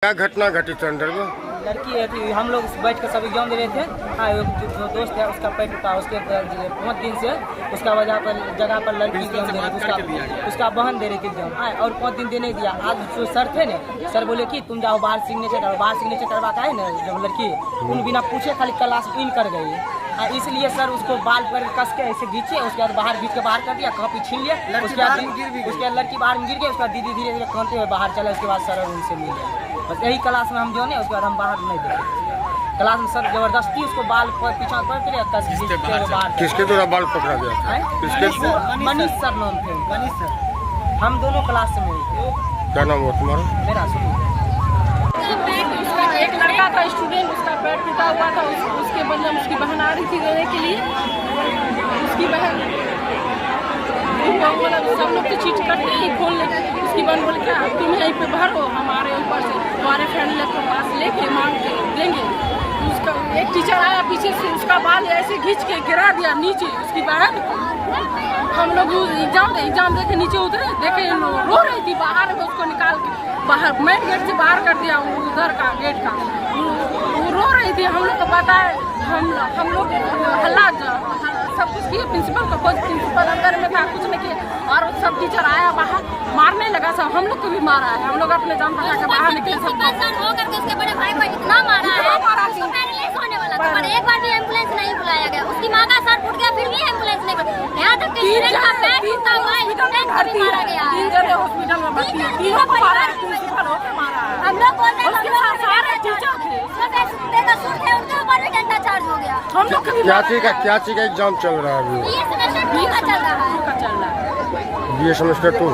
क्या घटना घटी थी अंदर में? लड़की थी, हम लोग बैठ कर सब एग्जाम दे रहे थे। हाँ, जो दोस्त है उसका पेट टूटा, उसके 5 दिन से उसका जगह पर लड़की एग्जाम दे रही थी, उसका बहन दे रही थी एग्जाम। हाँ, और 5 दिन देने दिया। आज जो सर थे ना, सर बोले कि तुम जाओ बाहर सिग्नेचर करो। बाहर सिग्नेचर करवा के आए ना जब लड़की, उन बिना पूछे खाली क्लास इन कर गई। हाँ, इसलिए सर उसको बाल पर कस के ऐसे खींचे, उसके बाद बाहर खींच के बाहर कर दिया, कॉपी छीन लिया। उसके बाद लड़की बाहर गिर गई। उसके बाद दीदी धीरे धीरे कानते हुए बाहर चला। उसके बाद सर उनसे मिल गया। बस यही क्लास में हम जो है, उसके बाद हम बाहर नहीं देखे। क्लास में सर जबरदस्ती उसको बाल पीछा कर बाहर। किसके द्वारा बाल पकड़ा गया? किसके? मनीष सर नाम थे। मनीष सर, हम दोनों क्लास में थे। क्या नाम हुआ तुम्हारा? मेरा एक लड़का था स्टूडेंट, उसका पैर टूटा हुआ था। उसके बदले उसकी बहन आ रही थी देने के लिए। उसकी बहन सब लोग तो चीट करते ही फोन लेके, उसकी बहन बोले क्या तुम यहीं पे भरो, हमारे ऊपर से हमारे फैमिली के पास लेके मांग के देंगे। उसका एक टीचर आया पीछे से, उसका बाल ऐसे खींच के गिरा दिया नीचे उसकी बहन। हम लोग एग्जाम देखे नीचे उतरे, देखे रो रही थी। बाहर में उसको निकाल के बाहर मेन गेट से बाहर कर दिया, उधर का गेट का। वो रो रही थी। हम लोग को बताए, हम लोग हल्ला सब कुछ किए। प्रिंसिपल को खोज, प्रिंसिपल अंदर में था, कुछ नहीं किया। और सब टीचर आया बाहर, मारने लगा सब। हम लोग को भी मारा है। हम लोग अपने जान बचा के बाहर निकले। सब उसके बड़े भाई को इतना मारा है, होने वाला था, पर एक बार भी एम्बुलेंस नहीं बुलाया गया। उसकी माँ का सर फूट गया, फिर भी एम्बुलेंस नहीं बुलाया। यहाँ तक कि स्टूडेंट का पैर टूटा हुआ है, स्टूडेंट को भी मारा गया है। 3 जने हॉस्पिटल में भर्ती हैं, तीनों को मारा है। प्रिंसिपल होके मारा है। हम लोग बोलते हैं उसके साथ सारे टीचर थे। उनके ऊपर भी डंडा चार्ज हो गया। हम लोग क्या चीज का एग्जाम चल रहा है अभी? ये सेमेस्टर 2 का चल रहा है। ये सेमेस्टर 2।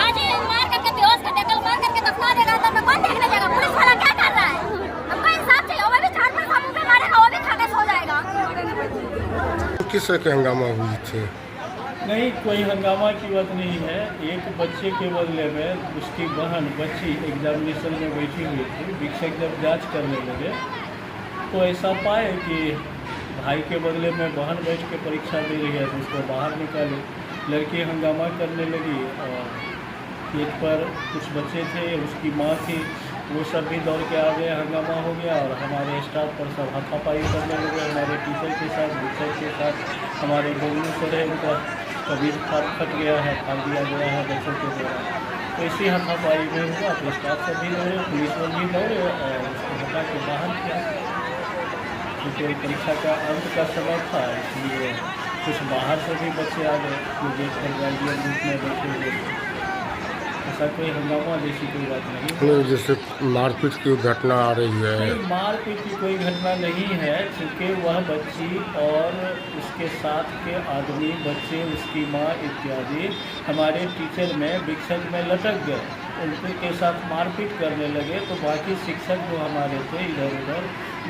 आज ये मार करके बेहोश कर देगा, मार करके दफना देगा। अंदर में कौन देखने जाएगा? पुलिस वाला क्या कर रहा है? हमको इंसाफ चाहिए। वो भी 4-5 सालों से मारेगा, वो भी खा के सो जाएगा। किस तरह के हंगामा हुई थे? नहीं, कोई हंगामा की बात नहीं है। एक बच्चे के बदले में उसकी बहन बच्ची एग्जामिनेशन में बैठी हुई थी। शिक्षक जब जांच करने लगे तो ऐसा पाए कि भाई के बदले में बहन बैठ के परीक्षा दे रही है, तो उसको बाहर निकाले। लड़की हंगामा करने लगी और गेट पर कुछ बच्चे थे, उसकी माँ थी, वो सब भी दौड़ के आ गए। हंगामा हो गया और हमारे स्टाफ पर सब हाथापाई करने लगे। हमारे टीचर के साथ, शिक्षक के साथ। हमारे गोलू सर है, उनका कबीर फट गया है, फाड़ दिया गया है बच्चों के द्वारा। तो इसी हाथापाई में हुआ तो स्टाफ से भी दौड़े, पुलिस में भी दौड़े और उसको हटा के बाहर किया। क्योंकि परीक्षा का अंत का समय था, इसलिए कुछ बाहर से भी बच्चे आ गए जो गेट पर गार्जियन रूप में बैठे हुए थे। ऐसा कोई हंगामा जैसी कोई बात नहीं। जैसे मारपीट की घटना आ रही है? नहीं, मारपीट की कोई घटना नहीं है, क्योंकि वह बच्ची और उसके साथ के आदमी, बच्चे, उसकी माँ इत्यादि हमारे टीचर में शिक्षक में लटक गए। उनके साथ मारपीट करने लगे तो बाकी शिक्षक जो हमारे थे इधर उधर,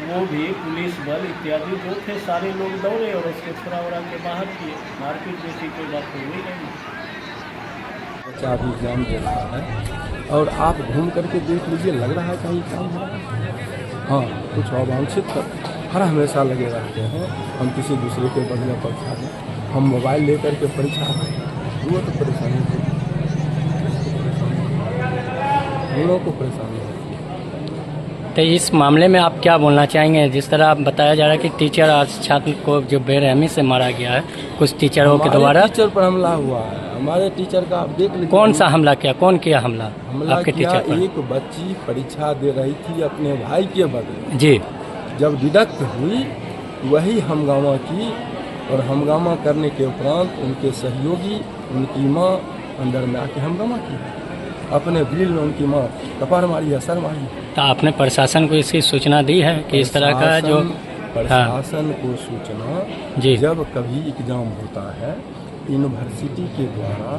वो भी पुलिस बल इत्यादि जो थे सारे लोग दौड़े और उसको छुड़ा उड़ा के बाहर किए। मारपीट जैसी कोई बात तो हुई नहीं। बच्चा अभी एग्जाम दे रहा है और आप घूम करके देख लीजिए, लग रहा है कहीं काम हो रहा है। हाँ, कुछ अवांछित हर हमेशा लगे रहते हैं। हम किसी दूसरे के बदले परीक्षा दें, हम मोबाइल लेकर के परीक्षा दें, वो तो परेशानी होती है, हम लोगों को परेशानी होती है। तो इस मामले में आप क्या बोलना चाहेंगे? जिस तरह आप बताया जा रहा है कि टीचर और छात्र को जो बेरहमी से मारा गया है, कुछ टीचरों के द्वारा टीचर पर हमला हुआ है। हमारे टीचर का आप देख लीजिए। कौन सा हमला किया? कौन किया हमला आपके किया टीचर पर? एक बच्ची परीक्षा दे रही थी अपने भाई के बदले। जी, जब डिडक्ट हुई वही हंगामा की और हंगामा करने के उपरांत उनके सहयोगी, उनकी माँ अंदर में आके हंगामा किया। अपने ग्रिल में उनकी माँ कपार मारी है, सर मारी। तो आपने प्रशासन को इसकी सूचना दी है कि इस तरह का जो प्रशासन को सूचना जी, जब कभी एग्जाम होता है यूनिवर्सिटी के द्वारा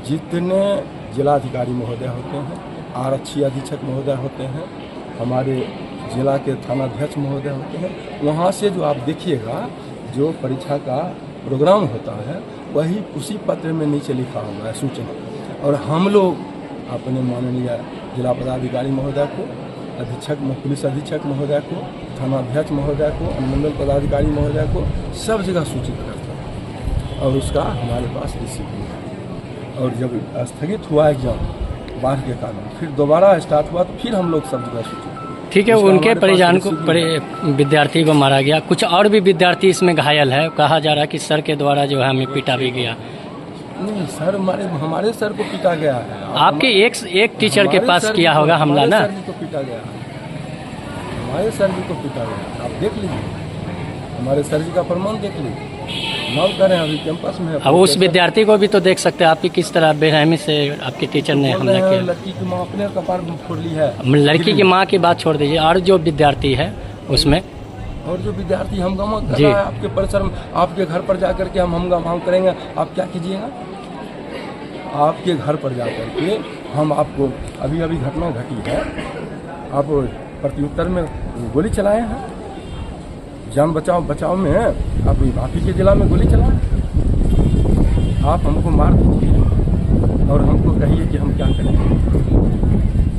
जितने जिलाधिकारी महोदय होते हैं, आरक्षी अधीक्षक महोदय होते हैं, हमारे जिला के थानाध्यक्ष महोदय होते हैं, वहाँ से जो आप देखिएगा जो परीक्षा का प्रोग्राम होता है वही उसी पत्र में नीचे लिखा हुआ है सूचना। और हम लोग अपने माननीय जिला पदाधिकारी महोदय को, अधीक्षक, पुलिस अधीक्षक महोदय को, थानाध्यक्ष महोदय को, अनुमंडल पदाधिकारी महोदय को सब जगह सूचित करते हैं और उसका हमारे पास रिसीव है। और जब स्थगित हुआ एग्जाम, बाढ़ के कारण फिर दोबारा स्टार्ट हुआ तो फिर हम लोग सब जगह सूचित। ठीक है, उनके परिजन को विद्यार्थी को मारा गया, कुछ और भी विद्यार्थी इसमें घायल है, कहा जा रहा है कि सर के द्वारा जो है हमें पीटा भी गया। नहीं सर, हमारे सर को पीटा गया है। आपके एक टीचर के पास किया होगा हमला ना? हमारे सर जी को पीटा गया, हमारे सर जी को पीटा गया। आप देख लीजिए, हमारे सर जी का प्रमाण देख लीजिए, नाम करें अभी कैंपस में। अब उस विद्यार्थी को भी तो देख सकते हैं आप कि किस तरह बेरहमी से आपके टीचर ने हमला किया। लड़की की माँ अपने कपार में फोड़ ली है। लड़की की माँ की बात छोड़ दीजिए, और जो विद्यार्थी है उसमें, और जो विद्यार्थी हंगामा कर रहा है आपके परिसर में, आपके घर पर जाकर के हम हंगामा करेंगे, आप क्या कीजिएगा? आपके घर पर जाकर के हम आपको, अभी घटना घटी है, आप प्रत्युत्तर में गोली चलाए हैं, जान बचाव में आप ही के जिला में गोली चलाए, आप हमको मार दीजिए और हमको कहिए कि हम क्या करें।